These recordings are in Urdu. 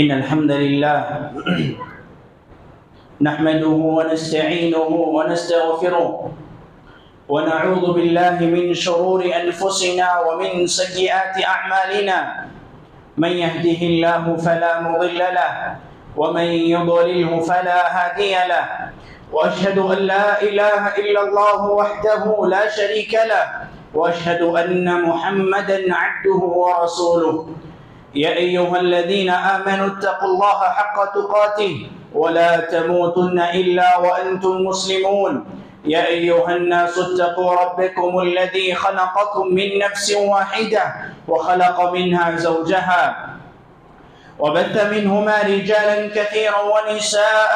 إن الحمد لله نحمده ونستعينه ونستغفره ونعوذ بالله من شرور أنفسنا ومن سيئات أعمالنا. من يهده الله فلا مضل له ومن يضلله فلا هادي له، وأشهد أن لا إله إلا الله وحده لا شريك له، وأشهد أن محمدا عبده ورسوله. يا أيها الذين آمنوا اتقوا الله حق تقاته ولا تموتن إلا وأنتم مسلمون. يا أيها الناس اتقوا ربكم الذي خلقكم من نفس واحدة وخلق منها زوجها وبث منهما رجالا كثيرا ونساء،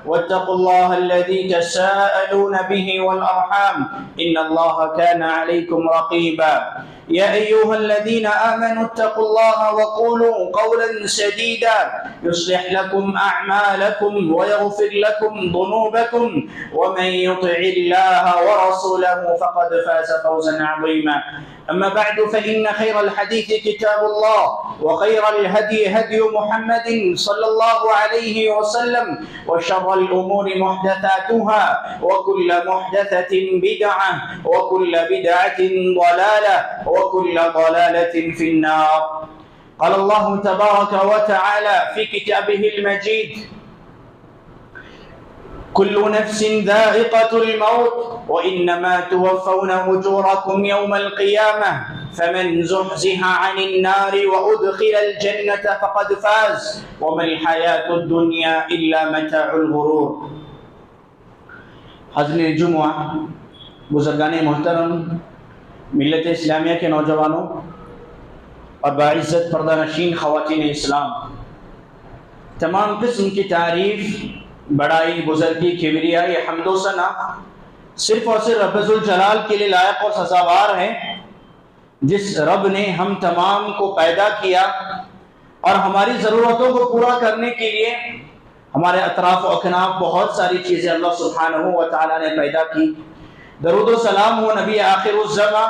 واتقوا الله الذي تساءلون به والأرحام إن الله كان عليكم رقيبا. يا أيها الذين آمنوا اتقوا الله وقولوا قولا سديدا يصلح لكم أعمالكم ويغفر لكم ذنوبكم، ومن يطع الله ورسوله فقد فاز فوزا عظيما. أما بعد فإن خير الحديث كتاب الله، وخير الهدي هدي محمد صلى الله عليه وسلم، وشر الأمور محدثاتها، وكل محدثة بدعة، وكل بدعة ضلالة، وكل ضلالة في النار. قال الله تبارك وتعالى في كتابه المجيد: كل نفس ذائقة الموت وإنما توفون أجوركم يوم القيامة فمن زحزح عن النار وأدخل الجنة فقد فاز وما الحياة الدنيا إلا متاع الغرور. حاضرین جمعہ، بزرگان محترم، ملت اسلامیہ کے نوجوانوں اور باعزت پردہ نشین خواتین اسلام، تمام قسم کی تعریف، بڑائی، بزرگی، کبریائی، حمد و ثنا صرف اور صرف رب ذوالجلال کے لیے لائق اور سزاوار ہے، جس رب نے ہم تمام کو پیدا کیا اور ہماری ضرورتوں کو پورا کرنے کے لیے ہمارے اطراف و اکناف بہت ساری چیزیں اللہ سبحانہ و تعالیٰ نے پیدا کی. درود و سلام ہو نبی آخر الزماں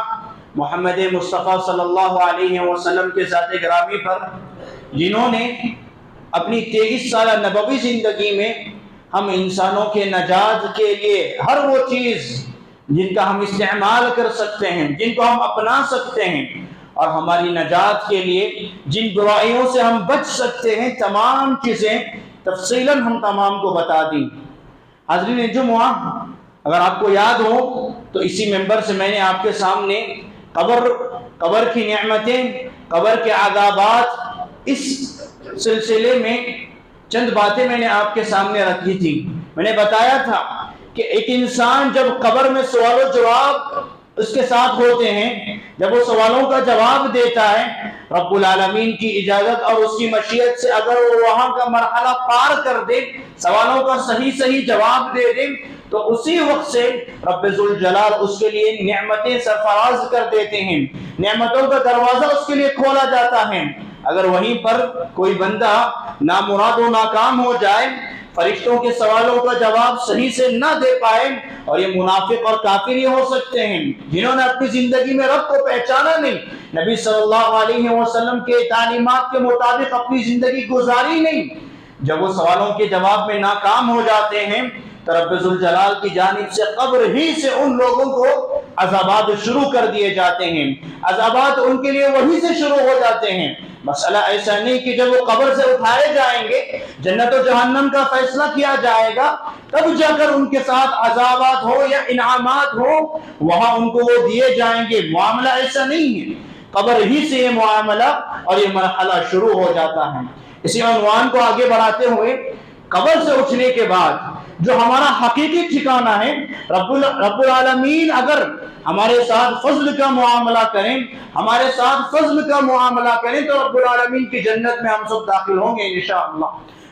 محمد مصطفیٰ صلی اللہ علیہ وسلم کے ذات گرامی پر، جنہوں نے اپنی 23 سالہ نبوی زندگی میں ہم انسانوں کے نجات کے لیے ہر وہ چیز جن کا ہم استعمال کر سکتے ہیں، جن کو ہم اپنا سکتے ہیں، اور ہماری نجات کے لیے جن برائیوں سے ہم بچ سکتے ہیں، تمام چیزیں تفصیلاً ہم تمام کو بتا دیں. حاضرین جمعہ، اگر آپ کو یاد ہو تو اسی ممبر سے میں نے آپ کے سامنے قبر کی نعمتیں، قبر کے عذابات، اس سلسلے میں چند باتیں میں نے آپ کے سامنے رکھی تھی. میں نے بتایا تھا کہ ایک انسان جب قبر میں سوال و جواب اس کے ساتھ ہوتے ہیں، جب وہ سوالوں کا جواب دیتا ہے، رب العالمین کی اجازت اور اس کی مشیت سے اگر وہ وہاں کا مرحلہ پار کر دے، سوالوں کا صحیح جواب دے دے، تو اسی وقت سے رب ذوالجلال اس کے لیے نعمتیں سرفراز کر دیتے ہیں، نعمتوں کا دروازہ اس کے لیے کھولا جاتا ہے. اگر وہیں پر کوئی بندہ نامراد و ناکام ہو جائے، فرشتوں کے سوالوں کا جواب صحیح سے نہ دے پائے، اور یہ منافق اور کافر ہی ہو سکتے ہیں جنہوں نے اپنی زندگی میں رب کو پہچانا نہیں، نبی صلی اللہ علیہ وسلم کے تعلیمات کے مطابق اپنی زندگی گزاری نہیں. جب وہ سوالوں کے جواب میں ناکام ہو جاتے ہیں تو رب ذوالجلال کی جانب سے قبر ہی سے ان لوگوں کو عذابات شروع کر دیے جاتے ہیں. عذابات ان کے لیے وہی سے شروع ہو جاتے ہیں. مسئلہ ایسا نہیں کہ جب وہ قبر سے اٹھائے جائیں گے، جنت و جہنم کا فیصلہ کیا جائے گا، تب جا کر ان کے ساتھ عذابات ہو یا انعامات ہو، وہاں ان کو وہ دیے جائیں گے. معاملہ ایسا نہیں ہے، قبر ہی سے یہ معاملہ اور یہ مرحلہ شروع ہو جاتا ہے. اسی عنوان کو آگے بڑھاتے ہوئے، قبر سے اٹھنے کے بعد جو ہمارا حقیقی ٹھکانہ ہے، رب العالمین اگر ہمارے ساتھ فضل کا معاملہ کریں، ہمارے ساتھ فضل کا معاملہ کریں تو رب العالمین کی جنت میں ہم سب داخل ہوں گے انشاءاللہ.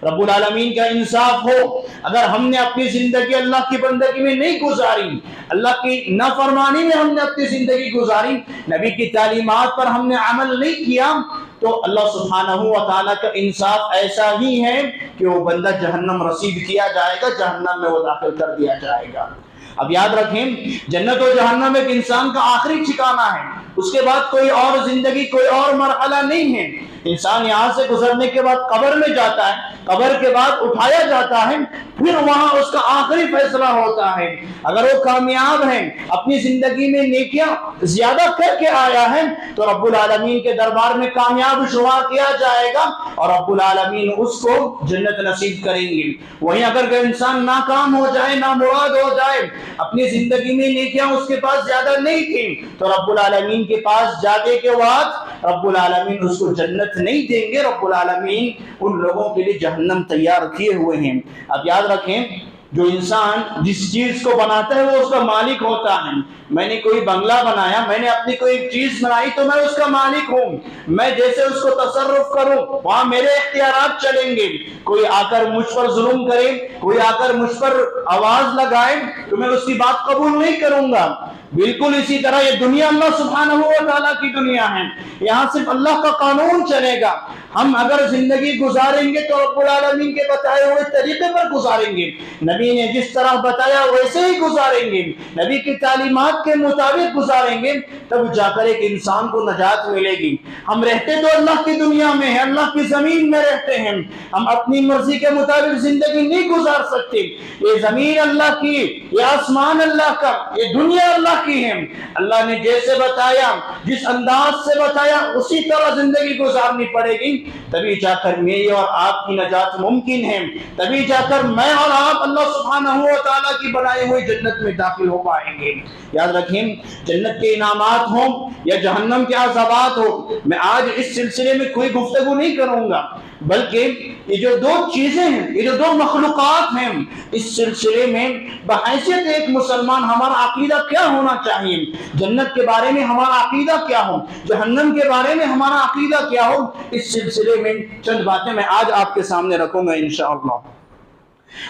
رب العالمین کا انصاف ہو، اگر ہم نے اپنی زندگی اللہ کی بندگی میں نہیں گزاری، اللہ کی نافرمانی میں ہم نے اپنی زندگی گزاری، نبی کی تعلیمات پر ہم نے عمل نہیں کیا، تو اللہ سبحانہ و تعالیٰ کا انصاف ایسا ہی ہے کہ وہ بندہ جہنم رسید کیا جائے گا، جہنم میں وہ داخل کر دیا جائے گا. اب یاد رکھیں، جنت و جہنم ایک انسان کا آخری ٹھکانہ ہے، اس کے بعد کوئی اور زندگی، کوئی اور مرحلہ نہیں ہے. انسان یہاں سے گزرنے کے بعد قبر میں جاتا ہے، قبر کے بعد اٹھایا جاتا ہے، پھر وہاں اس کا آخری فیصلہ ہوتا ہے۔ اگر وہ کامیاب ہے، اپنی زندگی میں نیکیاں زیادہ کر کے آیا ہے، تو رب العالمین کے دربار میں کامیاب شمار کیا جائے گا اور رب العالمین اس کو جنت نصیب کریں گے۔ وہیں اگر انسان ناکام ہو جائے، نامراد ہو جائے، اپنی زندگی میں نیکیاں اس کے پاس زیادہ نہیں تھی، تو رب العالمین کے پاس جانے کے بعد رب العالمین اس کو جنت نہیں دیں گے، رب العالمین ان لوگوں کے لیے جہنم تیار کیے ہوئے ہیں۔ اب یاد رکھیں، جو انسان جس چیز کو بناتا ہے وہ اس کا مالک ہوتا ہے۔ میں نے کوئی بنگلہ بنایا، میں نے اپنی کوئی چیز بنائی تو میں اس کا مالک ہوں، میں جیسے اس کو تصرف کروں وہاں میرے اختیارات چلیں گے۔ کوئی آ کر مجھ پر ظلم کرے، کوئی آ کر مجھ پر آواز لگائے تو میں اس کی بات قبول نہیں کروں گا۔ بالکل اسی طرح یہ دنیا اللہ سبحانہ و تعالیٰ کی دنیا ہے، یہاں صرف اللہ کا قانون چلے گا۔ ہم اگر زندگی گزاریں گے تو رب العالمین کے بتائے ہوئے طریقے پر گزاریں گے، نبی نے جس طرح بتایا ویسے ہی گزاریں گے، نبی کی تعلیمات کے مطابق گزاریں گے، تب جا کر ایک انسان کو نجات ملے گی۔ ہم رہتے تو اللہ کی دنیا میں ہیں، اللہ کی زمین میں رہتے ہیں، ہم اپنی مرضی کے مطابق زندگی نہیں گزار سکتے۔ یہ زمین اللہ کی، یہ آسمان اللہ کا، یہ دنیا اللہ کی ہے۔ اللہ نے جیسے بتایا، جس انداز سے بتایا، اسی طرح زندگی گزارنی پڑے گی، تبھی جا کر میری اور آپ کی نجات ممکن ہے، تبھی جا کر میں اور آپ اللہ سبحانہ و تعالیٰ کی بنائی ہوئی جنت میں داخل ہو پائیں گے۔ یاد رکھیں، جنت کے انعامات ہوں یا جہنم کے عذابات ہوں، میں آج اس سلسلے میں کوئی گفتگو نہیں کروں گا، بلکہ یہ جو دو چیزیں ہیں، یہ جو دو مخلوقات ہیں، اس سلسلے میں بحیثیت ایک مسلمان ہمارا عقیدہ کیا ہونا چاہیے، جنت کے بارے میں ہمارا عقیدہ کیا ہو، جہنم کے بارے میں ہمارا عقیدہ کیا ہو، اس سلسلے میں چند باتیں میں آج آپ کے سامنے رکھوں گا انشاءاللہ۔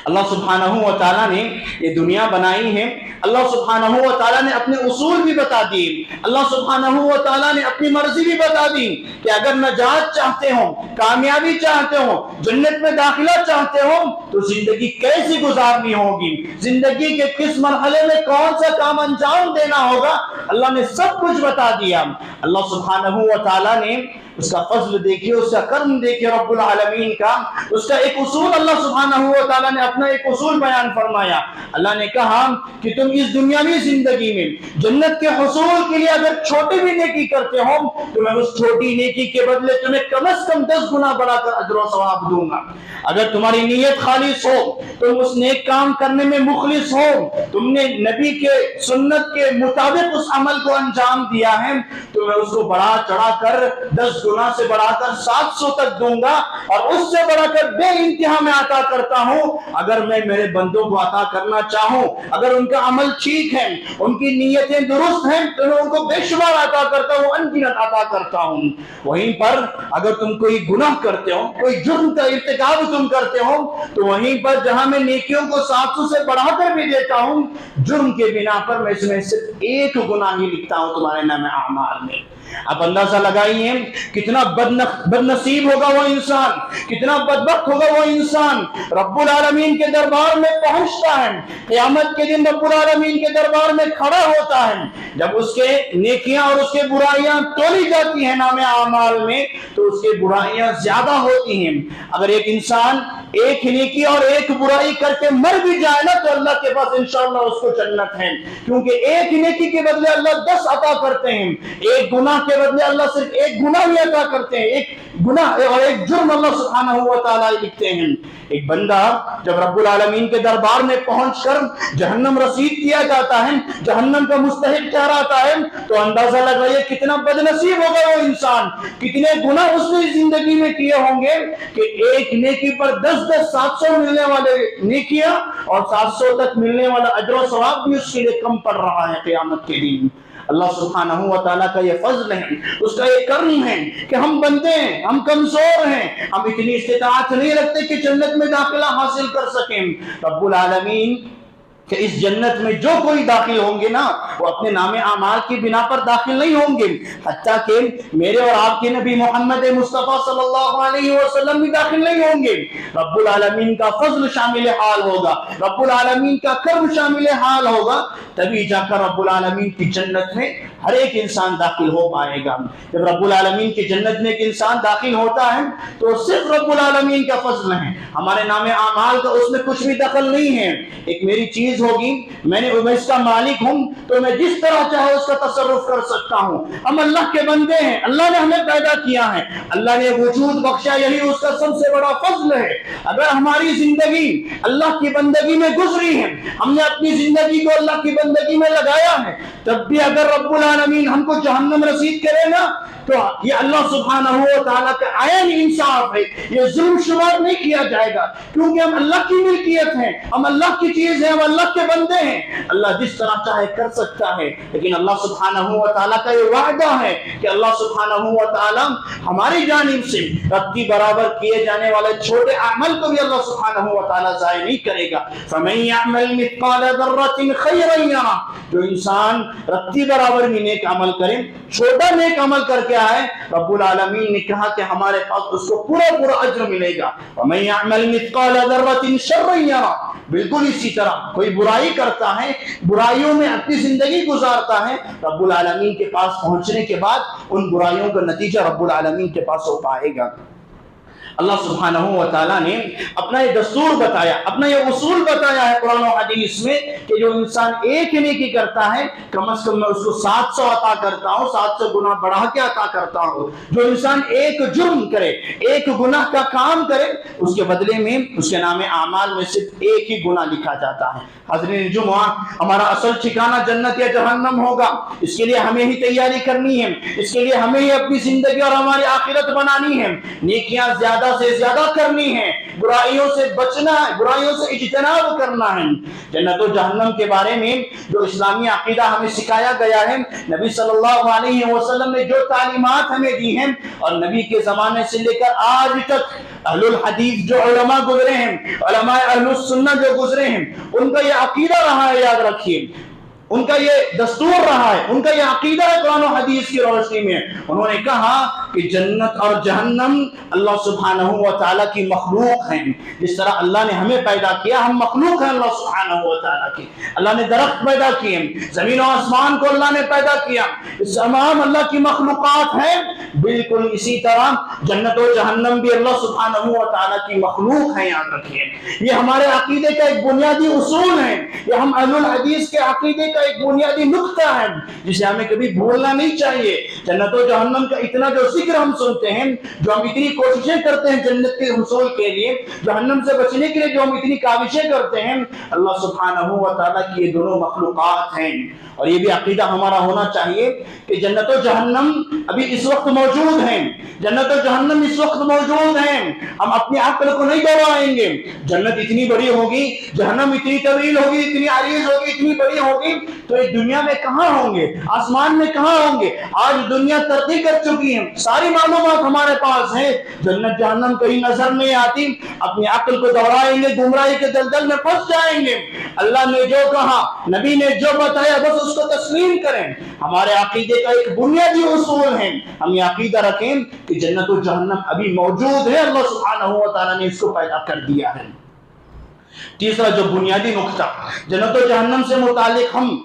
اللہ سبحانہ و تعالیٰ نے یہ دنیا بنائی ہے، اللہ سبحانہ و تعالیٰ نے اپنے اصول بھی بتا دیے، اللہ سبحانہ و تعالیٰ نے اپنی مرضی بھی بتا دی کہ اگر نجات چاہتے ہو، کامیابی چاہتے ہو، جنت میں داخلہ چاہتے ہو تو زندگی کیسی گزارنی ہوگی، زندگی کے کس مرحلے میں کون سا کام انجام دینا ہوگا، اللہ نے سب کچھ بتا دیا۔ اللہ سبحانہ و تعالیٰ نے اس کا فضل دیکھیے، اس کا کرم دیکھیے رب العالمین کا، اس کا ایک اصول اللہ سبحانہ و تعالیٰ نے اپنا ایک اصول بیان فرمایا۔ اللہ نے کہا کہ تم اس دنیاوی زندگی میں جنت کے حصول کے لیے اگر چھوٹی بھی نیکی کرتے ہو تو میں اس چھوٹی نیکی کے بدلے تمہیں کم از کم 10 گنا بڑھا کر اجر و ثواب دوں گا۔ اگر تمہاری نیت خالص ہو، تم اس نیک کام کرنے میں مخلص ہو، تم نے نبی کے سنت کے مطابق اس عمل کو انجام دیا ہے، تو میں اس کو بڑھا چڑھا کر 10 گنا سے بڑھا کر 700 تک دوں گا، اور اس سے بڑھا کر بے انتہا میں عطا کرتا ہوں۔ اگر میں میرے بندوں کو عطا کرنا چاہوں، اگر ان کا عمل ٹھیک ہے، ان کی نیتیں درست ہیں، تو میں ان کو بے شمار عطا کرتا ہوں، انگنت عطا کرتا ہوں۔ وہیں پر اگر تم کوئی گناہ کرتے ہو، کوئی جرم کا ارتکاب تم کرتے ہو، تو وہیں پر جہاں میں نیکیوں کو 700 سے بڑھا کر بھی دیتا ہوں، جرم کے بنا پر میں اس میں صرف ایک گناہ ہی لکھتا ہوں تمہارے نام اعمال میں۔ اب اندازہ لگائیے کتنا بد نصیب ہوگا وہ انسان، کتنا بدبخت ہوگا وہ انسان، رب العالمین کے دربار میں پہنچتا ہے، قیامت کے دن رب العالمین کے دربار میں کھڑا ہوتا ہے، جب اس کے نیکیاں اور اس کے برائیاں تولی جاتی ہیں نام اعمال میں، تو اس کے برائیاں زیادہ ہوتی ہیں۔ اگر ایک انسان ایک نیکی اور ایک برائی کر کے مر بھی جائے نا، تو اللہ کے پاس انشاءاللہ اس کو جنت ہے، کیونکہ ایک نیکی کے بدلے اللہ 10 عطا کرتے ہیں، ایک گناہ کے بدلے اللہ صرف ایک گناہ ہی عطا کرتے ہیں، ایک گناہ اور ایک جرم اللہ سبحانہ و تعالیٰ لکھتے ہیں۔ ایک بندہ جب رب العالمین کے دربار میں پہنچ کر جہنم رسید کیا جاتا ہے، جہنم کا مستحق ٹھہراتا ہے، تو اندازہ لگائیے کتنا بد نصیب ہوگا وہ انسان، کتنے گناہ اس نے زندگی میں کیے ہوں گے کہ ایک نیکی پر 10 700 ملنے والے نیکیاں اور 700 تک ملنے والا اجر و ثواب بھی اس کے لیے کم پڑ رہا ہے قیامت کے دن۔ اللہ سبحانہ و تعالیٰ کا یہ فضل ہے، اس کا یہ کرم ہے کہ ہم بندے ہیں، ہم کمزور ہیں، ہم اتنی استطاعت نہیں رکھتے کہ جنت میں داخلہ حاصل کر سکیں۔ رب العالمین کہ اس جنت میں جو کوئی داخل ہوں گے نا وہ اپنے نام اعمال کی بنا پر داخل نہیں ہوں گے، حتیٰ کہ میرے اور آپ کے نبی محمد مصطفیٰ صلی اللہ علیہ وسلم بھی داخل نہیں ہوں گے۔ رب العالمین کا فضل شامل حال ہوگا، رب العالمین کا کرم شامل حال ہوگا، تبھی جا کر رب العالمین کی جنت میں ہر ایک انسان داخل ہو پائے گا۔ جب رب العالمین کی جنت میں ایک انسان داخل ہوتا ہے تو صرف رب العالمین کا فضل ہے، ہمارے نام اعمال کا اس میں کچھ بھی دخل نہیں ہے۔ ایک میری چیز ہوگی، میں اس کا مالک ہوں تو میں جس طرح چاہے اس کا تصرف کر سکتا ہوں۔ ہم اللہ کے بندے ہیں، اللہ نے ہمیں پیدا کیا ہے، اللہ نے وجود بخشا، یہی اس کا سب سے بڑا فضل ہے۔ اگر ہماری زندگی اللہ کی بندگی میں گزری ہے، ہم نے اپنی زندگی کو اللہ کی بندگی میں لگایا ہے، تب بھی اگر رب العالمین ہم کو جہنم رسید کرے گا تو یہ اللہ سبحانہ و تعالیٰ کا عین انصاف ہے، یہ ظلم شمار نہیں کیا جائے گا، کیونکہ ہم اللہ کی ملکیت ہیں، ہم اللہ کی چیز ہیں، ہم اللہ کے بندے ہیں۔ اللہ جس طرح چاہے کر سکتا ہے، لیکن اللہ سبحانہ و تعالیٰ کا یہ وعدہ ہے کہ اللہ سبحانہ و تعالیٰ ہماری جانب سے رتی برابر کیے جانے والے چھوٹے اعمال کو بھی اللہ سبحانہ و تعالیٰ ضائع نہیں کرے گا۔ فَمَن يَعْمَلْ مِثْقَالَ ذَرَّةٍ خَيْرًا يَرَهُ، جو انسان رتی برابر بھی نیک عمل کرے، چھوٹا نیک عمل کر کے آئے، رب العالمین نے کہا کہ ہمارے پاس اس کو پورا اجر ملے گا۔ وَمَن يَعْمَلْ مِثْقَالَ ذَرَّةٍ شَرًّا يَرَهُ، بالکل اسی طرح کوئی برائی کرتا ہے، برائیوں میں اپنی زندگی گزارتا ہے، رب العالمین کے پاس پہنچنے کے بعد ان برائیوں کا نتیجہ رب العالمین کے پاس ہو پائے گا۔ اللہ سبحانہ و تعالیٰ نے اپنا یہ دستور بتایا، اپنا یہ اصول بتایا ہے قرآن و حدیث میں کہ جو انسان ایک نیکی کرتا ہے کم از کم میں اس کو 700 عطا کرتا ہوں، 700 گناہ بڑھا کے عطا کرتا ہوں۔ جو انسان ایک جرم کرے، ایک گناہ کا کام کرے، اس کے بدلے میں اس کے نام اعمال میں صرف ایک ہی گناہ لکھا جاتا ہے۔ حاضرین جمعہ، ہمارا اصل ٹھکانہ جنت یا جہنم ہوگا، اس کے لیے ہمیں ہی تیاری کرنی ہے، اس کے لیے ہمیں ہی اپنی زندگی اور ہماری آخرت بنانی ہے، نیکیاں زیادہ سے زیادہ کرنی ہے، برائیوں سے بچنا ہے، برائیوں سے اجتناب کرنا ہے۔ جنت و جہنم کے بارے میں جو اسلامی عقیدہ ہمیں سکھایا گیا ہے، نبی صلی اللہ علیہ وسلم نے جو تعلیمات ہمیں دی ہیں، اور نبی کے زمانے سے لے کر آج تک اہل الحدیث جو علماء گزرے ہیں، علماء اہل السنہ جو گزرے ہیں، ان کا یہ عقیدہ رہا ہے، یاد رکھیے، ان کا یہ دستور رہا ہے، ان کا یہ عقیدہ ہے قرآن و حدیث کی روشنی میں۔ انہوں نے کہا کہ جنت اور جہنم اللہ سبحانہ و تعالیٰ کی مخلوق ہیں، جس طرح اللہ نے ہمیں پیدا کیا، ہم مخلوق ہیں اللہ سبحانہ و تعالیٰ کی۔ اللہ نے درخت پیدا کیے، زمین و آسمان کو اللہ نے پیدا کیا، تمام اللہ کی مخلوقات ہیں، بالکل اسی طرح جنت و جہنم بھی اللہ سبحانہ و تعالیٰ کی مخلوق ہیں، یاد رکھیے۔ یہ ہمارے عقیدے کا ایک بنیادی اصول ہے، یہ ہم اہل الحدیث کے عقیدے کا ایک بنیادی نقطہ ہے جسے ہمیں کبھی بھولنا نہیں چاہیے۔ جنت و جہنم کا اتنا جو ذکر ہم سنتے ہیں، جو ہم اتنی کوششیں کرتے ہیں جنت کے حصول کے لیے، جہنم سے بچنے کے لیے جو ہم اتنی کاوشیں کرتے ہیں، اللہ سبحانہ و تعالیٰ کی یہ دونوں مخلوقات ہیں۔ اور یہ بھی عقیدہ ہمارا ہونا چاہیے کہ جنت و جہنم ابھی اس وقت موجود ہیں، جنت و جہنم اس وقت موجود ہیں، ہم اپنی عقل کو نہیں دوڑائیں گے۔ جنت اتنی بڑی ہوگی، جہنم اتنی طویل ہوگی، اتنی عریض ہوگی، اتنی بڑی ہوگی، تو یہ دنیا میں کہاں ہوں گے، آسمان میں کہاں ہوں گے؟ آج دنیا ترقی کر چکی ہے، ساری معلومات ہمارے پاس ہیں، جنت جہنم کہیں نظر نہیں آتی، اپنی عقل کو دوڑائیں گے، گمراہی کے دلدل میں پھنس جائیں گے۔ اللہ نے جو کہا، نبی نے جو بتایا، بس اس کو تسلیم کریں۔ ہمارے عقیدے کا ایک بنیادی اصول ہے، ہم یہ عقیدہ رکھیں کہ جنت و جہنم ابھی موجود ہے، اللہ سبحانہ و تعالیٰ نے اس کو پیدا کر دیا ہے۔ تیسرا جو بنیادی نقطہ جنت و جہنم سے متعلق ہم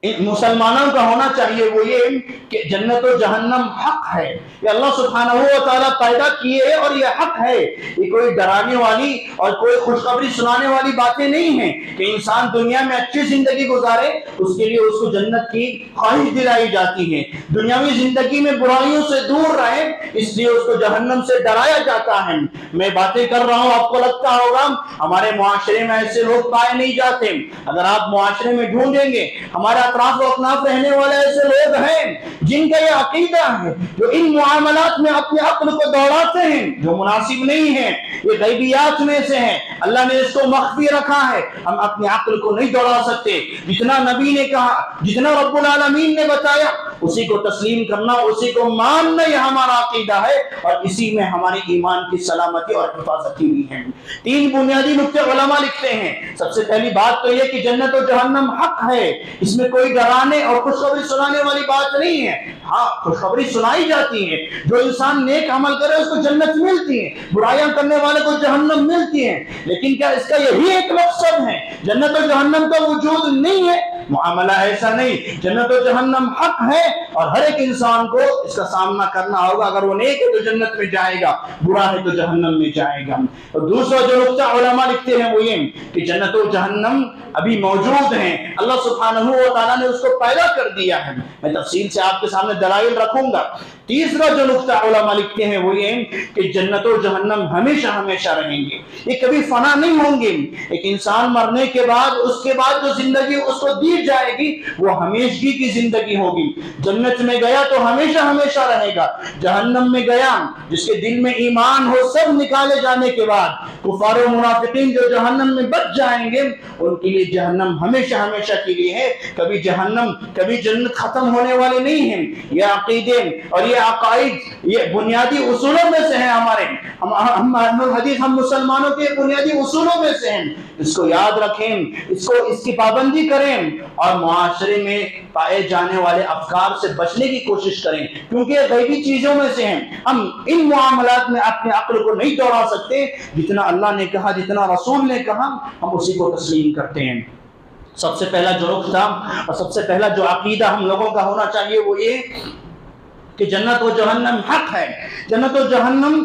مسلمانوں کا ہونا چاہیے وہ یہ کہ جنت و جہنم حق ہے، یہ اللہ سبحانہ و تعالیٰ پیدا کیے ہے اور یہ حق ہے۔ یہ کوئی ڈرانے والی اور کوئی خوشخبری سنانے والی باتیں نہیں ہیں کہ انسان دنیا میں اچھی زندگی گزارے، اس کے لیے اس کو جنت کی خواہش دلائی جاتی ہے، دنیاوی زندگی میں برائیوں سے دور رہے اس لیے اس کو جہنم سے ڈرایا جاتا ہے۔ میں باتیں کر رہا ہوں، آپ کو لگتا ہوگا ہمارے معاشرے میں ایسے لوگ پائے نہیں جاتے، اگر آپ معاشرے میں ڈھونڈیں گے ہمارا اطراف و اکناف رہنے والے ایسے لوگ ہیں جن کا یہ عقیدہ ہے، جو ان معاملات میں اپنے عقل کو دوڑاتے ہیں جو مناسب نہیں ہے، یہ غیبیات میں سے ہیں، اللہ نے اس کو مخفی رکھا ہے، ہم اپنے عقل کو نہیں دوڑا سکتے۔ جتنا نبی نے کہا، جتنا رب العالمین نے بتایا، اسی کو تسلیم کرنا، اسی کو ماننا، یہ ہمارا عقیدہ ہے، اور اسی میں ہماری ایمان کی سلامتی اور حفاظتی بھی ہے۔ 3 بنیادی نقطے علماء لکھتے ہیں۔ سب سے پہلی بات تو یہ کہ جنت و جہنم حق ہے، اس میں کوئی ڈرانے اور خوشخبری سنانے والی بات نہیں ہے۔ ہاں، خوشخبری سنائی جاتی ہے، جو انسان نیک عمل کرے اس کو جنت ملتی ہے، برائیاں کرنے والے کو جہنم ملتی ہے، لیکن کیا اس کا یہی ایک مقصد ہے؟ جنت و جہنم کا وجود نہیں ہے؟ معاملہ ایسا نہیں، جنت و جہنم حق ہے اور ہر ایک انسان کو اس کا سامنا کرنا ہوگا۔ اگر وہ نیک ہے تو جنت میں جائے گا، برا ہے تو جہنم میں جائے گا۔ اور دوسرا جو نقطہ علماء لکھتے ہیں وہ یہ کہ جنت و جہنم ابھی موجود ہیں، اللہ سبحانہ و تعالیٰ نے اس کو پیدا کر دیا ہے۔ میں تفصیل سے آپ کے سامنے دلائل رکھوں گا۔ تیسرا جو نقطہ علماء لکھتے ہیں وہ یہ کہ جنت و جہنم ہمیشہ ہمیشہ رہیں گے، یہ کبھی فنا نہیں ہوں گے۔ ایک انسان مرنے کے بعد اس کے بعد جو زندگی اس کو دی جائے گی وہ ہمیشگی کی زندگی ہوگی۔ جنت میں گیا تو ہمیشہ ہمیشہ رہے گا، جہنم میں گیا جس کے دل میں ایمان ہو، سب نکالے جانے کے بعد کفار و منافقین جو جہنم میں بچ جائیں گے ان کے لیے جہنم ہمیشہ ہمیشہ کے لیے ہے، کبھی جہنم کبھی جنت ختم ہونے والے نہیں ہیں۔ یہ عقیدے اور یہ عقائد یہ بنیادی اصولوں میں سے ہیں، ہمارے ہم حدیث ہم مسلمانوں کے بنیادی اصولوں میں سے ہیں۔ اس کو یاد رکھیں، اس کی پابندی کریں اور معاشرے میں پائے جانے والے افکار سے بچنے کی کوشش کریں، کیونکہ غیبی چیزوں میں سے ہیں۔ ہم ان معاملات میں اپنے عقل کو نہیں دوڑا سکتے، جتنا اللہ نے کہا، جتنا رسول نے کہا ہم اسی کو تسلیم کرتے ہیں۔ سب سے پہلا جو رخ تھا اور سب سے پہلا جو عقیدہ ہم لوگوں کا ہونا چاہیے وہ یہ کہ جنت و جہنم حق ہے۔ جنت و جہنم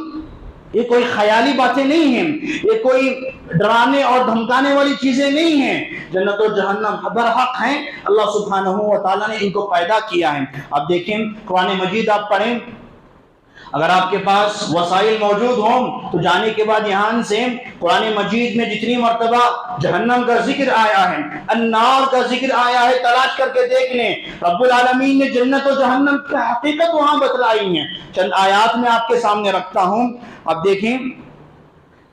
یہ کوئی خیالی باتیں نہیں ہیں، یہ کوئی ڈرانے اور دھمکانے والی چیزیں نہیں ہیں۔ جنت و جہنم برحق ہیں، اللہ سبحانہ و تعالیٰ نے ان کو پیدا کیا ہے۔ اب دیکھیں قرآن مجید آپ پڑھیں، اگر آپ کے پاس وسائل موجود ہوں تو جانے کے بعد یہاں سے قرآن مجید میں جتنی مرتبہ جہنم کا ذکر آیا ہے، النار کا ذکر آیا ہے، تلاش کر کے دیکھ لیں۔ رب العالمین نے جنت و جہنم کی حقیقت وہاں بتلائی ہیں۔ چند آیات میں آپ کے سامنے رکھتا ہوں، اب دیکھیں۔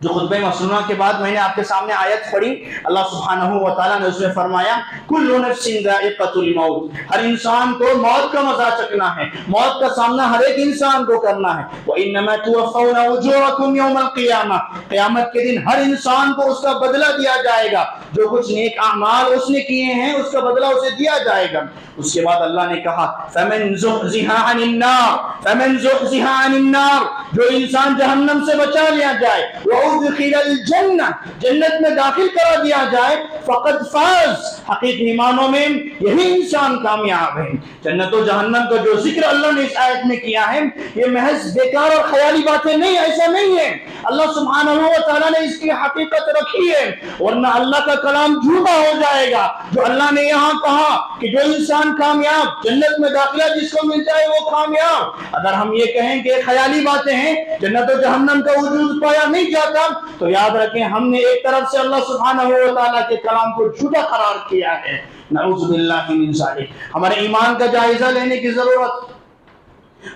جو خطبہ مسنونہ کے بعد میں نے آپ کے سامنے آیت پڑھی، اللہ سبحانہ و تعالیٰ نے اس میں فرمایا کل نفس ذائقۃ الموت، ہر انسان کو موت کا مزہ چکھنا ہے، موت کا سامنا ہر ایک انسان کو کرنا ہے۔ وَإِنَّمَا تُوَفَّوْنَ أُجُورَكُمْ يَوْمَ الْقِيَامَةِ، قیامت کے دن ہر انسان کو اس کا بدلہ دیا جائے گا، جو کچھ نیک اعمال اس نے کیے ہیں اس کا بدلہ اسے دیا جائے گا۔ اس کے بعد اللہ نے کہا فَمَنْ زُحْزِحَ عَنِ النَّارِ، جو انسان جہنم سے بچا لیا جائے، وَأُدْخِلَ الْجَنَّةَ، جنت میں داخل کرا دیا جائے، فَقَدْ فَازَ، حقیقی معنوں میں یہی انسان کامیاب ہے۔ جنت و جہنم کا جو ذکر اللہ نے اس آیت میں کیا ہے یہ محض بیکار اور خیالی باتیں نہیں، ایسا نہیں ہے۔ اللہ سبحانہ و تعالیٰ نے اس کی حقیقت رکھی ہے، ورنہ اللہ کا کلام جھوٹا ہو جائے گا۔ جو اللہ نے یہاں کہا کہ جو انسان کامیاب، جنت میں داخلہ جس کو مل جائے وہ کامیاب، اگر ہم یہ کہیں کہ خیالی باتیں ہیں، جنت و جہنم کا وجود پایا نہیں جاتا، تو یاد رکھیں ہم نے ایک طرف سے اللہ سبحانہ و تعالیٰ کے کلام کو جھوٹا قرار کیا ہے۔ نعوذ باللہ من ذالک۔ ہمارے ایمان کا جائزہ لینے کی ضرورت،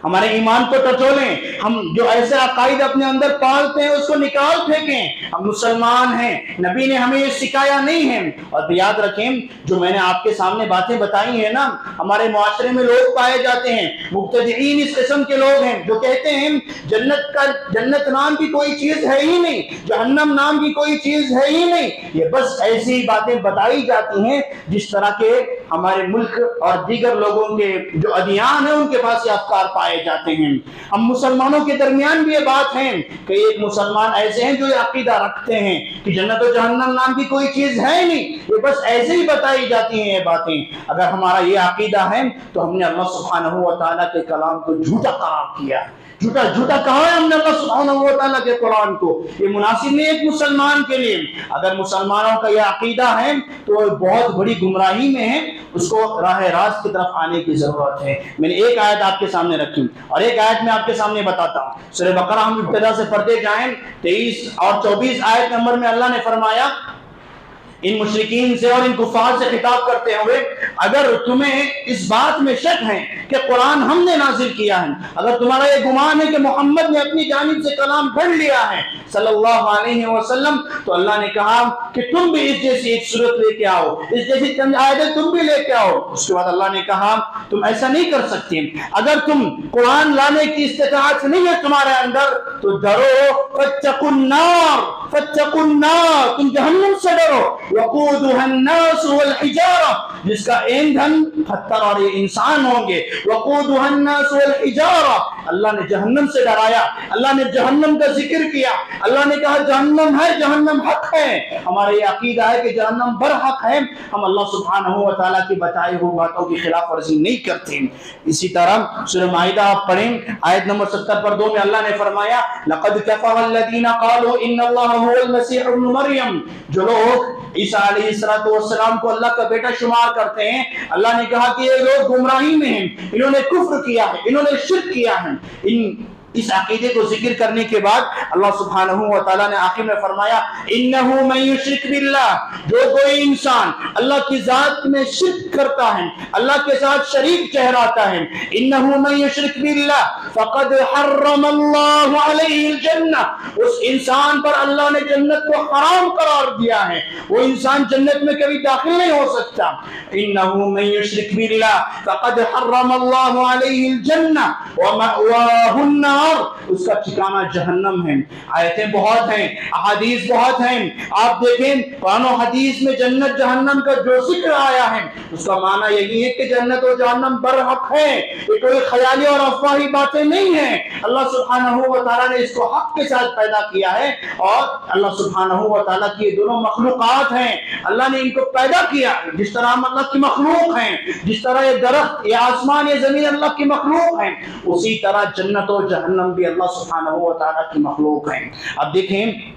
ہمارے ایمان کو ٹٹولیں، ہم جو ایسے عقائد اپنے اندر پالتے ہیں اس کو نکال پھینکیں۔ ہم مسلمان ہیں، نبی نے ہمیں یہ سکھایا نہیں ہے۔ اور یاد رکھیں جو میں نے آپ کے سامنے باتیں بتائی ہیں نا، ہمارے معاشرے میں لوگ پائے جاتے ہیں، مبتدعین اس قسم کے لوگ ہیں جو کہتے ہیں جنت نام کی کوئی چیز ہے ہی نہیں، جہنم نام کی کوئی چیز ہے ہی نہیں، یہ بس ایسی باتیں بتائی جاتی ہیں جس طرح کے ہمارے ملک اور دیگر لوگوں کے جو ادیان ہیں ان کے پاس یہ افکار پائے جاتے ہیں۔ ہم مسلمانوں کے درمیان بھی یہ بات ہے کہ ایک مسلمان ایسے ہیں جو یہ عقیدہ رکھتے ہیں کہ جنت و جہنم نام کی کوئی چیز ہے نہیں، یہ بس ایسے ہی بتائی جاتی ہیں یہ باتیں۔ اگر ہمارا یہ عقیدہ ہے تو ہم نے اللہ سبحانہ و تعالیٰ کے کلام کو جھوٹا قرار کیا۔ جھوٹا کہا ہے ہم نے اللہ سبحانہ و تعالیٰ کے قرآن کو، یہ مناسب نہیں ایک مسلمان کے لیے۔ اگر مسلمانوں کا یہ عقیدہ ہے تو وہ بہت بڑی گمراہی میں ہے، اس کو راہ راست کی طرف آنے کی ضرورت ہے۔ میں نے ایک آیت آپ کے سامنے رکھی اور ایک آیت میں آپ کے سامنے بتاتا ہوں۔ سورہ بقرہ ہم ابتدا سے پڑھتے جائیں، 23 اور 24 آیت نمبر میں اللہ نے فرمایا ان مشرکین سے اور ان کفار سے خطاب کرتے ہوئے اگر تمہیں اس بات میں شک ہے کہ قرآن ہم نے نازل کیا ہے، اگر تمہارا یہ گمان ہے کہ محمد نے اپنی جانب سے کلام پڑھ لیا ہے صلی اللہ علیہ وسلم، تو اللہ نے کہا کہ تم بھی اس جیسی ایک صورت لے کے آؤ، اس جیسی چند آیتیں تم بھی لے کے آؤ۔ اس کے بعد اللہ نے کہا تم ایسا نہیں کر سکتے، اگر تم قرآن لانے کی استطاعت نہیں ہے تمہارے اندر تو ڈرو، فاتقوا النار، فاتقوا النار، تم جہنم سے ڈرو، وقودها الناس والحجارہ، جس کا ایندھن پتھر اور یہ انسان ہوں گے، وقودها الناس والحجارہ۔ اللہ نے جہنم سے ڈرایا، اللہ نے جہنم کا ذکر کیا، اللہ نے کہا جہنم ہے، جہنم حق ہے۔ ہمارا یہ عقیدہ ہے کہ جہنم برحق ہے، ہم اللہ سبحانہ و تعالیٰ کی بتائی ہوئی باتوں کی خلاف ورزی نہیں کرتے۔ اسی طرح سورہ مائدہ آپ پڑھیں، آیت نمبر 70 پر 2 میں اللہ نے فرمایا لَقَدْ كَفَرَ الَّذِينَ قَالُوا إِنَّ اللَّهَ هُوَ الْمَسِيحُ ابْنُ مَرْيَمَ، جو لوگ عیسیٰ علیہ السلام کو اللہ کا بیٹا شمار کرتے ہیں، اللہ نے کہا کہ یہ لوگ گمراہی میں ہیں، انہوں نے کفر کیا ہے، انہوں نے شرک کیا ہے۔ اس عقیدے کو ذکر کرنے کے بعد اللہ سبحانہ و تعالیٰ نے آخر میں فرمایا انہو من یشرک باللہ، جو کوئی انسان اللہ کی ذات میں شرک کرتا ہے، اللہ کے ساتھ شریک ٹھہراتا ہے، انہو من یشرک باللہ فقد حرم اللہ علیہ الجنہ، اس انسان پر اللہ نے جنت کو حرام قرار دیا ہے، وہ انسان جنت میں کبھی داخل نہیں ہو سکتا۔ انہو من یشرک باللہ فقد حرم اللہ علیہ الجنہ ومأواہ النار، اس کا ٹھکانہ جہنم ہے۔ آیتیں بہت ہیں، احادیث بہت ہیں، آپ دیکھیں قرآن و حدیث میں جنت جہنم کا جو ذکر آیا ہے اس کا معنی یہی ہے کہ جنت و جہنم برحق ہے، یہ کوئی خیالی اور افواہی باتیں نہیں ہیں۔ اللہ سبحانہ و تعالیٰ نے اس کو حق کے ساتھ پیدا کیا ہے، اور اللہ سبحانہ و تعالیٰ کی یہ دونوں مخلوقات ہیں، اللہ نے ان کو پیدا کیا، جس طرح ہم اللہ کی مخلوق ہیں، جس طرح یہ درخت، یہ آسمان، یہ زمین اللہ کی مخلوق ہیں، اسی طرح جنت و جہنم بھی اللہ سبحانہ و تعالیٰ کی مخلوق ہیں۔ اب دیکھیں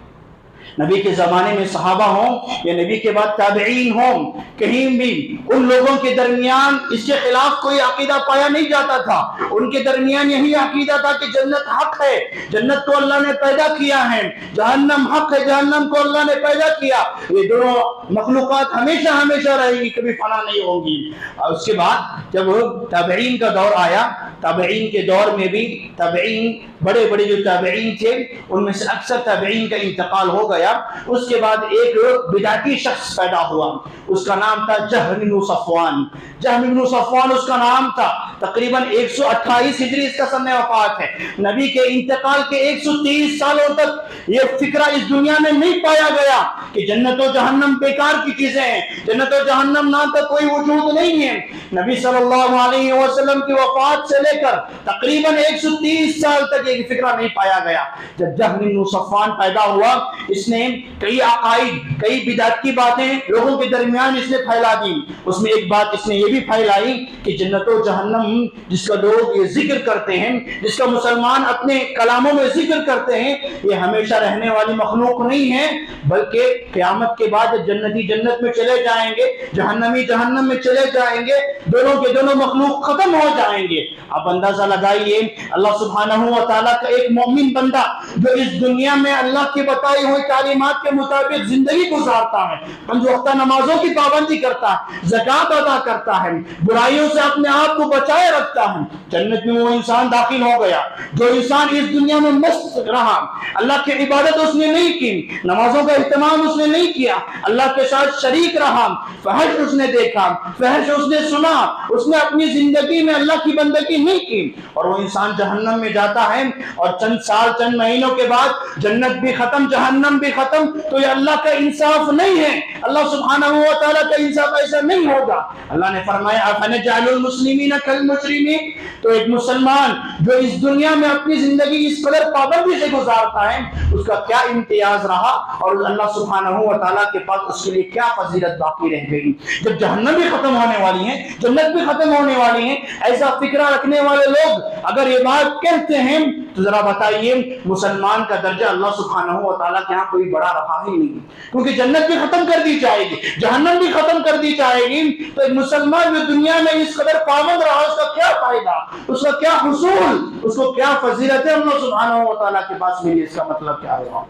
نبی کے زمانے میں صحابہ ہوں یا نبی کے بعد تابعین ہوں، کہیں بھی ان لوگوں کے درمیان اس کے خلاف کوئی عقیدہ پایا نہیں جاتا تھا، ان کے درمیان یہی عقیدہ تھا کہ جنت حق ہے، جنت کو اللہ نے پیدا کیا ہے، جہنم حق ہے، جہنم کو اللہ نے پیدا کیا، یہ دونوں مخلوقات ہمیشہ ہمیشہ رہے گی، کبھی فنا نہیں ہوں گی۔ اور اس کے بعد جب تابعین کا دور آیا، تابعین کے دور میں بھی تابعین بڑے بڑے جو تابعین تھے ان میں سے اکثر تابعین کا انتقال ہو گیا۔ اس کے بعد ایک بدعتی شخص پیدا ہوا، اس کا نام تھا جہم بن صفوان۔ جہم بن صفوان اس کا نام تھا، تقریباً 128 ہجری اس کا سن وفات ہے۔ نبی کے انتقال کے 130 سالوں تک یہ فکرہ اس دنیا میں نہیں پایا گیا کہ جنت و جہنم بیکار کی چیزیں ہیں، جنت و جہنم نام کا کوئی وجود نہیں ہے۔ نبی صلی اللہ علیہ وسلم کی وفات سے لے کر تقریباً 130 سال تک یہ فکرہ نہیں پایا گیا۔ جب جہم بن صفوان پیدا ہوا، اس نے کئی عقائد، کئی بدعت کی باتیں لوگوں کے درمیان اس نے پھیلا دی۔ اس میں ایک بات اس نے یہ بھی پھیلائی کہ جنت و جہنم جس کا لوگ یہ ذکر کرتے ہیں، جس کا مسلمان اپنے کلاموں میں ذکر کرتے ہیں، یہ ہمیشہ رہنے والی مخلوق نہیں ہے، بلکہ قیامت کے بعد جنتی جنت میں چلے جائیں گے، جہنمی جہنم میں چلے جائیں گے، دونوں کے دونوں مخلوق ختم ہو جائیں گے۔ آپ اندازہ لگائیے اللہ سبحانہ و تعالیٰ کا ایک مومن بندہ جو اس دنیا میں اللہ کی بتائی ہوئی تعلیمات کے مطابق زندگی گزارتا ہے، 5 وقتہ نمازوں کی پابندی کرتا ہے، زکوٰۃ ادا کرتا ہے، برائیوں سے اپنے آپ کو بچائے رکھتا ہے، جنت میں وہ انسان داخل ہو گیا۔ جو انسان اس دنیا میں مست رہا، اللہ کی عبادت اس نے نہیں کی، نمازوں کا اہتمام اس نے نہیں کیا، اللہ کے ساتھ شریک رہا، فحش اس نے دیکھا، فحش اس نے سنا، اس نے اپنی زندگی میں اللہ کی بندگی نہیں کی، اور وہ انسان جہنم میں جاتا ہے، اور چند سال چند مہینوں کے بعد جنت بھی ختم، جہنم بھی ختم۔ تو یہ اللہ کا انصاف نہیں ہے، اللہ سبحانہ و تعالیٰ کا انصاف ایسا نہیں ہوگا۔ اللہ نے فرمایا أَفَنَجْعَلُ الْمُسْلِمِينَ كَالْمُجْرِمِينَ، تو ایک مسلمان جو اس دنیا میں اپنی زندگی اس قدر پابندی سے گزارتا ہے، اس کا کیا امتیاز رہا، اور اللہ سبحانہ و تعالیٰ کے پاس اس کے لیے کیا فضیلت باقی رہ گئی۔ جب جہنم بھی ختم ہونے والی ہے، جنت بھی ختم ہونے والی ہے، ایسا فکرہ رکھنے والے لوگ اگر یہ بات کہتے ہیں تو ذرا بتائیے مسلمان کا درجہ اللہ سبحانہ و تعالیٰ کے ہاں کوئی بڑا رہا ہی نہیں، کیونکہ جنت بھی ختم کر دی جائے گی، جہنم بھی ختم کر دی جائے گی، تو ایک مسلمان جو دنیا میں اس قدر پابند رہا اس کا کیا فائدہ، اس کا کیا حصول، اس کو کیا فضیلت ہے اللہ سبحانہ و تعالیٰ کے پاس ملی، اس کا مطلب کیا ہوگا۔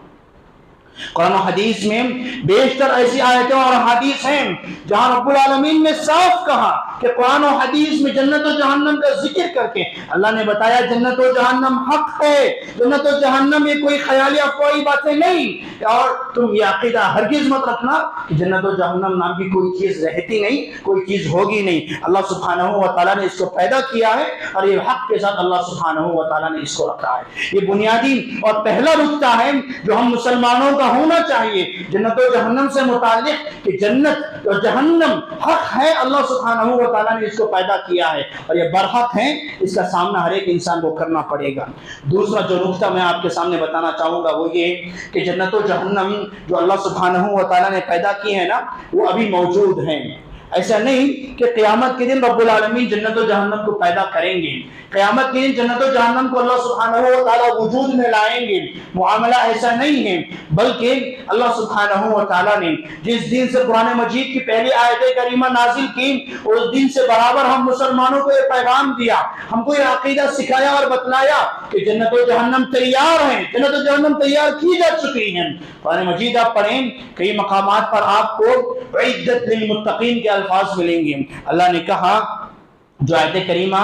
قرآن و حدیث میں بیشتر ایسی آیتیں اور حدیث ہیں جہاں رب العالمین نے صاف کہا کہ قرآن و حدیث میں جنت و جہنم کا ذکر کر کے اللہ نے بتایا جنت و جہنم حق ہے، جنت و جہنم یہ کوئی خیالی افواہی باتیں نہیں، اور تم یہ عقیدہ ہرگز مت رکھنا کہ جنت و جہنم نام کی کوئی چیز رہتی نہیں، کوئی چیز ہوگی نہیں۔ اللہ سبحانہ و تعالیٰ نے اس کو پیدا کیا ہے اور یہ حق کے ساتھ اللہ سبحانہ و تعالیٰ نے اس کو رکھا ہے۔ یہ بنیادی اور پہلا نقطہ ہے جو ہم مسلمانوں کا ہونا چاہیے جنت و جہنم سے متعلق، کہ جنت اور جہنم حق ہے، اللہ سبحانہ و تعالیٰ نے اس کو پیدا کیا ہے اور یہ برحق ہے، اس کا سامنا ہر ایک انسان کو کرنا پڑے گا۔ دوسرا جو نقطہ میں آپ کے سامنے بتانا چاہوں گا وہ یہ کہ جنت و جہنم جو اللہ سبحانہ و تعالیٰ نے پیدا کی ہے نا، وہ ابھی موجود ہیں۔ ایسا نہیں کہ قیامت کے دن رب العالمین جنت و جہنم کو پیدا کریں گے، قیامت کے دن جنت و جہنم کو اللہ سبحانہ و تعالیٰ وجود میں لائیں گے، معاملہ ایسا نہیں ہے، بلکہ اللہ سبحانہ و تعالیٰ نے جس دن سے قرآن مجید کی پہلی آیت کریمہ نازل کی، اس دن سے برابر ہم مسلمانوں کو یہ پیغام دیا، ہم کو یہ عقیدہ سکھایا اور بتلایا کہ جنت و جہنم تیار ہیں، جنت و جہنم تیار کی جا چکی ہیں۔ قرآن مجید آپ پڑھیں، کئی مقامات پر آپ کو عدت للمتقین کے الفاظ ملیں گے۔ اللہ نے کہا، جو آیت کریمہ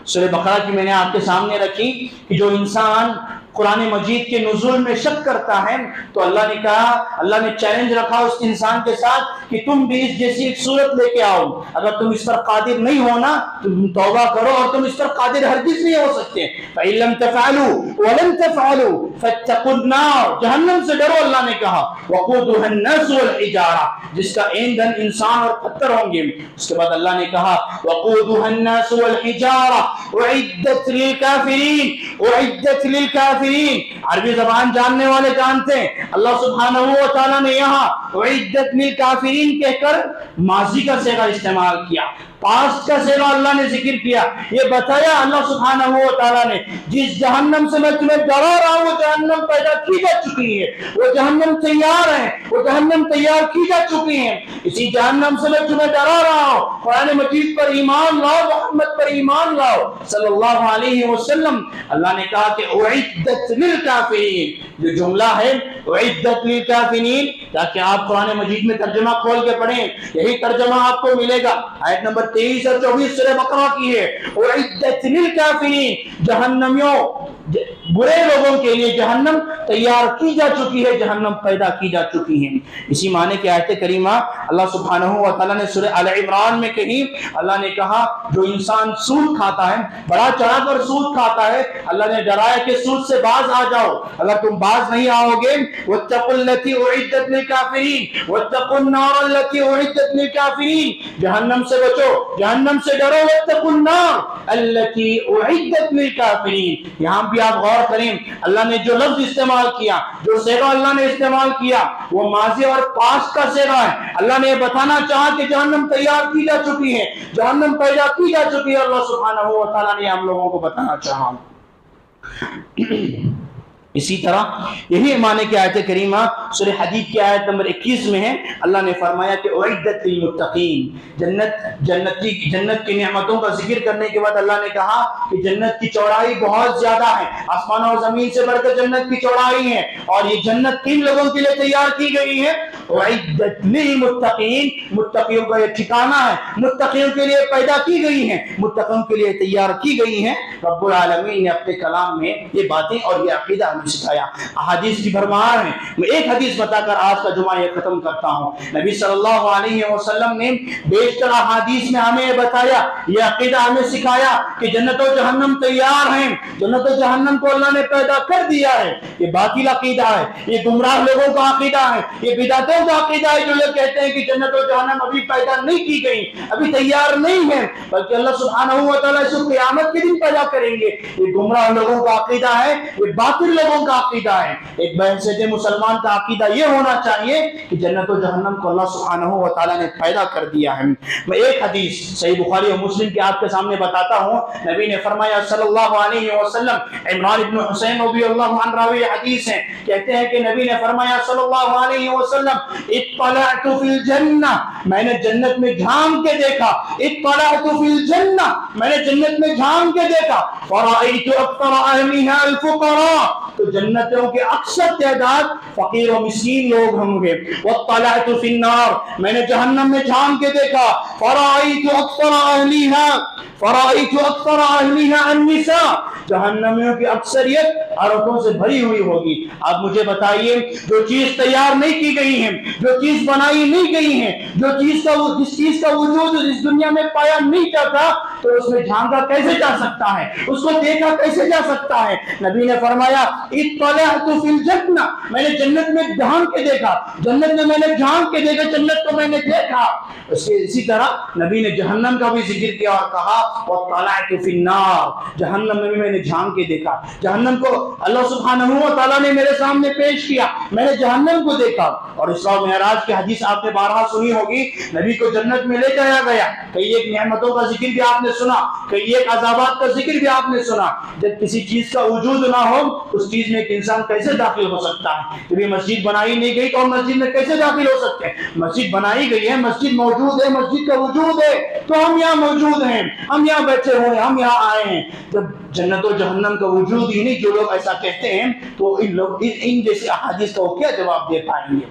سورہ بقرہ کی میں نے آپ کے سامنے رکھی، کہ جو انسان قرآن مجید کے نزول میں شک کرتا ہے تو اللہ نے کہا، اللہ نے چیلنج رکھا اس انسان کے ساتھ کہ تم بھی اس جیسی ایک صورت لے کے آؤ، اگر تم اس پر قادر نہیں ہونا تو تم توبہ کرو، اور تم اس پر قادر ہرگز نہیں ہو سکتے۔ فَإِن لَمْ تَفْعَلُوا وَلَن تَفْعَلُوا فَاتَّقُوا النَّارَ، جہنم سے ڈرو، اللہ نے کہا، وَقُودُهَا النَّاسُ وَالْحِجَارَةُ، جس کا ایندھن انسان اور پتھر ہوں گے۔ اس کے بعد اللہ نے کہا، وَقُودُهَا النَّاسُ وَالْحِجَارَةُ أُعِدَّتْ لِلْكَافِرِينَ، أُعِدَّتْ لِلْكَافِرِينَ، عربی زبان جاننے والے جانتے ہیں، اللہ سبحانہ و تعالیٰ نے یہاں اعدت للکافرین کہہ کر ماضی کا صیغہ استعمال کیا، پاسٹ کا صیغہ اللہ نے ذکر کیا، یہ بتایا اللہ سبحانہ و تعالیٰ نے جس جہنم سے میں تمہیں ڈرا رہا ہوں وہ جہنم پیدا کی جا چکی ہے، وہ جہنم تیار ہے، وہ جہنم تیار کی جا چکی ہے، اسی جہنم سے میں تمہیں ڈرا رہا ہوں۔ قرآن مجید پر ایمان لاؤ، محمد پر ایمان لاؤ صلی اللہ علیہ وسلم۔ اللہ نے کہا کہ اعدت للکافرین، جو جملہ ہے اعدت للکافرین، تاکہ آپ قرآن مجید میں ترجمہ کھول کے پڑھیں، یہی ترجمہ آپ کو ملے گا۔ آیت نمبر 23 اور 24 سورہ بقرہ کی ہے، اعدت للکافرین، جہنمیوں، برے لوگوں کے لیے جہنم تیار کی جا چکی ہے، جہنم پیدا کی جا چکی ہے۔ اسی معنی کی آیت کریمہ اللہ سبحانہ و تعالیٰ نے سورہ آل عمران میں کہی، اللہ نے کہا جو انسان سود کھاتا ہے، بڑا چڑھا کر سود کھاتا ہے، اللہ نے ڈرایا کہ سود سے باز آ جاؤ، اگر تم باز نہیں آؤ گے، واتقوا التی اعدت للکافرین واتقوا النار التی اعدت للکافرین، جہنم سے بچو، جہنم سے ڈرو، واتقوا النار التی اعدت للکافرین۔ یہاں بھی آپ غور کریں، اللہ نے جو لفظ استعمال کیا، جو صیغہ اللہ نے استعمال کیا، وہ ماضی اور پاسٹ کا صیغہ ہے۔ اللہ نے یہ بتانا چاہا کہ جہنم تیار کی جا چکی ہے، جہنم پیدا کی جا چکی ہے، اللہ سبحانہ و تعالیٰ نے ہم لوگوں کو بتانا چاہا۔ اسی طرح یہی معنی کی آیت کریمہ سورہ حدید کی آیت نمبر 21 میں ہے، اللہ نے فرمایا کہ اعدت للمتقین، جنت کی نعمتوں کا ذکر کرنے کے بعد اللہ نے کہا کہ جنت کی چوڑائی بہت زیادہ ہے، آسمان اور زمین سے بڑھ کر جنت کی چوڑائی ہے، اور یہ جنت کن لوگوں کے لیے تیار کی گئی ہے؟ اعدت للمتقین، متقیوں کا یہ ٹھکانہ ہے، متقیوں کے لیے پیدا کی گئی ہیں، متقیوں کے لیے تیار کی گئی ہیں۔ رب العالمین نے اپنے کلام میں یہ باتیں اور یہ عقیدہ ہمیں سکھایا، احادیث کی بھرمار ہے۔ میں ایک حدیث بتا کر آج کا جمعہ یہ ختم کرتا ہوں۔ نبی صلی اللہ علیہ وسلم نے بیشتر احادیث میں ہمیں یہ بتایا، یہ عقیدہ ہمیں سکھایا کہ جنت و جہنم تیار ہیں، جنت و جہنم کو اللہ نے پیدا کر دیا ہے۔ یہ باطل عقیدہ ہے، یہ گمراہ لوگوں کا عقیدہ ہے، یہ بدعتوں کا عقیدہ ہے جو لوگ کہتے ہیں کہ جنت و جہنم ابھی پیدا نہیں کی گئی، ابھی تیار نہیں ہے، بلکہ اللہ سبحانہ و تعالیٰ اس کو قیامت کے دن پیدا کریں گے۔ یہ گمراہ لوگوں کا عقیدہ ہے، یہ باطل لوگوں کا عقیدہ ہے۔ ایک بحثیت مسلمان کا عقیدہ یہ ہونا چاہیے کہ جنت و جہنم کو اللہ سبحانہ و تعالیٰ نے پیدا کر دیا ہے۔ میں ایک حدیث صحیح بخاری اور مسلم کی آپ کے سامنے بتاتا ہوں۔ نبی نے فرمایا صلی اللہ علیہ وسلم، عمران بن حسین رضی اللہ عنہ راوی حدیث ہیں، کہتے ہیں کہ نبی نے فرمایا صلی اللہ علیہ وسلم، اطلعت فی الجنہ، میں نے جنت میں جھانک کے دیکھا، اطلعت فی الجنہ، میں نے جنت میں جھانک کے دیکھا، فرأیت اکثر اہلها الفقراء، تو جنتوں کے اکثر تعداد فقیر و مسکین لوگ ہوں گے. واطلعت فی النار، میں نے جہنم میں جھانک کے دیکھا، فرأیت اکثر اہلیہا النساء، جہنمیوں کی اکثریت عورتوں سے بھری ہوئی ہوگی. اب مجھے بتائیے، جو چیز تیار نہیں کی گئی ہے، جو چیز بنائی نہیں گئی ہے، جس چیز کا وجود اس دنیا میں پایا نہیں جاتا، تو اس میں جھانکا کیسے جا سکتا ہے، اس کو دیکھا کیسے جا سکتا ہے؟ نبی نے فرمایا اطلعت فی الجنہ، میں نے جنت میں جھانک کے دیکھا، جنت میں نے جھانک کے دیکھا، جنت کو میں نے دیکھا. اسی طرح نبی نے جہنم کا بھی ذکر کیا اور کہا واطلعت فی النار، جہنم میں نے جھانک کے دیکھا. جہنم کو اللہ سبحانہ و تعالیٰ نے میرے سامنے پیش کیا، میں نے جہنم کو دیکھا. اور اسراء و معراج کی حدیث آپ نے بارہا سنی ہوگی، نبی کو جنت میں لے جایا گیا، کئی ایک نعمتوں کا ذکر بھی آپ نے سنا، کئی ایک عذابات کا ذکر بھی آپ نے سنا. جب کسی چیز کا وجود نہ ہو، اس چیز میں ایک انسان کیسے داخل ہو سکتا ہے؟ جب یہ مسجد بنائی نہیں گئی تو ہم مسجد میں کیسے داخل ہو سکتے ہیں؟ مسجد بنائی گئی ہے، مسجد موجود ہے، مسجد کا وجود ہے، تو ہم یہاں موجود ہیں، ہم یہاں بیٹھے ہوئے ہیں، ہم یہاں آئے ہیں. جب جنت و جہنم کا وجود ہی نہیں، جو لوگ ایسا کہتے ہیں تو ان جیسی احادیث کا وہ کیا جواب دے پائیں گے؟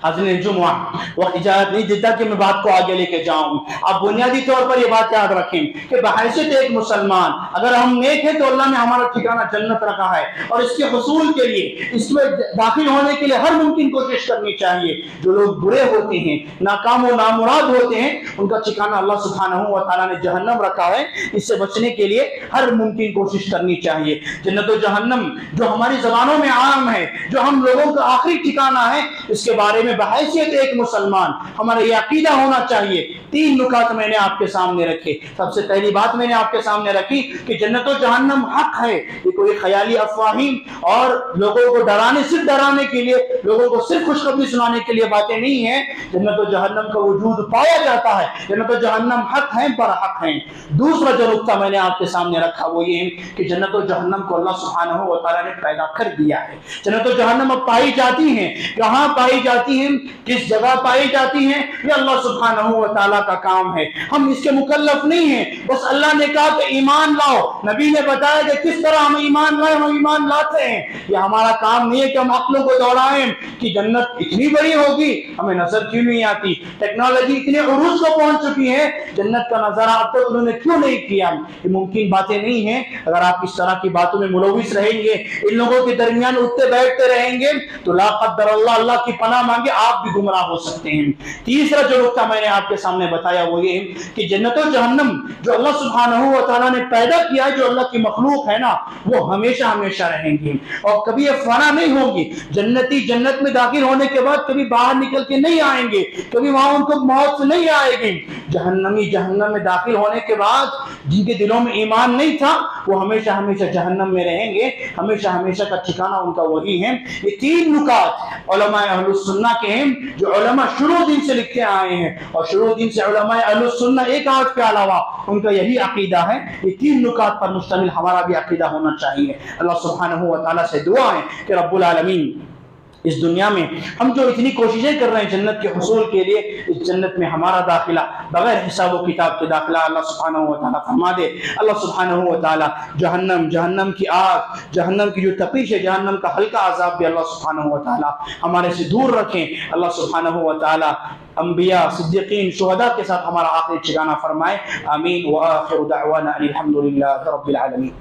حاضرین جمعہ، وقت اجازت نہیں دیتا کہ میں بات کو آگے لے کے جاؤں. آپ بنیادی طور پر یہ بات یاد رکھیں کہ بحیثیت ایک مسلمان اگر ہم نیک ہیں تو اللہ نے ہمارا ٹھکانہ جنت رکھا ہے، اور اس کے حصول کے لیے، اس میں داخل ہونے کے لیے ہر ممکن کوشش کرنی چاہیے. جو لوگ برے ہوتے ہیں، ناکام و نامراد ہوتے ہیں، ان کا ٹھکانہ اللہ سبحانہ و تعالیٰ نے جہنم رکھا ہے. اس سے بچنے کے لیے ہر ممکن کوشش کرنی چاہیے. جنت و جہنم جو ہماری زبانوں میں عام ہے، جو ہم لوگوں کا آخری ٹھکانہ ہے، اس کے بارے میں بحیثیت ایک مسلمان ہمارا یہ عقیدہ ہونا چاہیے. 3 نکات میں نے آپ کے سامنے رکھے. سب سے پہلی بات میں نے آپ کے سامنے رکھی کہ جنت و جہنم حق ہے، یہ کوئی خیالی افواہیم اور لوگوں کو صرف ڈرانے کے لیے، لوگوں کو صرف خوشخبری سنانے کے لیے باتیں نہیں ہیں. جنت و جہنم کا وجود پایا جاتا ہے، جنت و جہنم حق ہیں، پر حق ہیں. دوسرا جو نکتہ میں نے آپ کے سامنے رکھا وہ یہ ہے کہ جنت و جہنم کو اللہ سبحانہ و تعالیٰ نے پیدا کر دیا ہے. جنت و جہنم اب پائی جاتی ہیں، کہاں پائی جاتی ہیں، کس جگہ پائی جاتی ہیں، یہ اللہ سبحانہ و تعالیٰ کا کام ہے. ہم اس کے مکلف نہیں ہیں. بس اللہ نے کہا کہ ایمان لاؤ، نبی نے بتایا کہ کس طرح ہم ایمان لائیں، ہم ایمان لاتے ہیں. یہ ہمارا کام نہیں ہے کہ ہم عقلوں کو دوڑائیں کہ جنت اتنی بڑی ہوگی، ہمیں نظر کیوں نہیں آتی. ٹیکنالوجی اتنے عروج کو پہنچ چکی ہے، جنت کا نظارہ اب تک انہوں نے کیوں نہیں کیا؟ یہ ممکن باتیں نہیں ہیں. اگر آپ اس طرح کی باتوں میں ملوث رہیں گے، ان لوگوں کے درمیان اٹھتے بیٹھتے رہیں گے، تو لا قدر اللہ کی پناہ مانگے آپ بھی گمراہ ہو سکتے ہیں. تیسرا جو نکتہ میں نے آپ کے سامنے بتایا وہ یہ ہے کہ جنت و جہنم جو اللہ سبحانہ و تعالیٰ نے پیدا کیا ہے، جو اللہ کی مخلوق ہے نا، وہ ہمیشہ ہمیشہ رہیں گی اور کبھی یہ فنا نہیں ہوں گی. جنتی جنت میں داخل ہونے کے بعد کبھی باہر نکل کے نہیں آئیں گے، کبھی وہاں ان کو موت نہیں آئے گی. جہنمی جہنم میں داخل ہونے کے بعد جن کے دلوں میں ایمان نہیں تھا، وہ ہمیشہ ہمیشہ جہنم میں رہیں گے، ہمیشہ ہمیشہ کا ٹھکانہ ان کا وہی ہے. یہ 3 نکات علماء اہل السنہ کے ہیں، جو علماء شروع دن سے لکھتے آئے ہیں، اور شروع دن سے علماء اہل السنہ ایک آیت کے علاوہ ان کا یہی عقیدہ ہے. یہ 3 نکات پر مشتمل ہمارا بھی عقیدہ ہونا چاہیے. اللہ سبحانہ و تعالیٰ سے دعا ہے کہ رب العالمین اس دنیا میں ہم جو اتنی کوششیں کر رہے ہیں جنت کے حصول کے لیے، اس جنت میں ہمارا داخلہ بغیر حساب و کتاب کے داخلہ اللہ سبحانہ و تعالیٰ فرما دے. اللہ سبحانہ و تعالیٰ جہنم کی آگ، جہنم کی جو تپش ہے، جہنم کا ہلکا عذاب بھی اللہ سبحانہ و تعالیٰ ہمارے سے دور رکھیں. اللہ سبحانہ و تعالیٰ انبیاء، صدیقین، شہداء کے ساتھ ہمارا آخری ٹھکانہ فرمائے. آمین. وآخر دعوانا الحمد للہ رب العالمین.